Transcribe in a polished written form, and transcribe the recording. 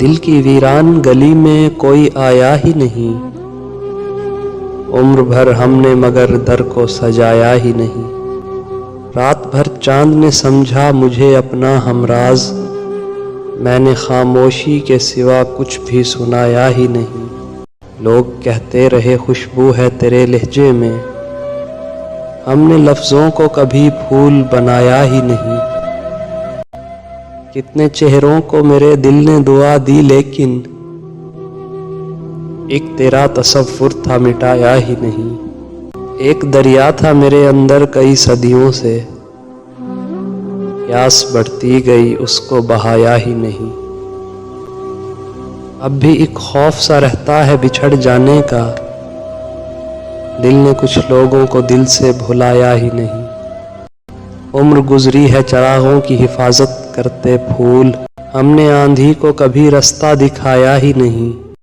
دل کی ویران گلی میں کوئی آیا ہی نہیں، عمر بھر ہم نے مگر در کو سجایا ہی نہیں۔ رات بھر چاند نے سمجھا مجھے اپنا ہمراز، میں نے خاموشی کے سوا کچھ بھی سنایا ہی نہیں۔ لوگ کہتے رہے خوشبو ہے تیرے لہجے میں، ہم نے لفظوں کو کبھی پھول بنایا ہی نہیں۔ کتنے چہروں کو میرے دل نے دعا دی لیکن ایک تیرا تصور تھا مٹایا ہی نہیں۔ ایک دریا تھا میرے اندر کئی صدیوں سے، پیاس بڑھتی گئی اس کو بہایا ہی نہیں۔ اب بھی ایک خوف سا رہتا ہے بچھڑ جانے کا، دل نے کچھ لوگوں کو دل سے بھلایا ہی نہیں۔ عمر گزری ہے چراغوں کی حفاظت کرتے پھول، ہم نے آندھی کو کبھی رستہ دکھایا ہی نہیں۔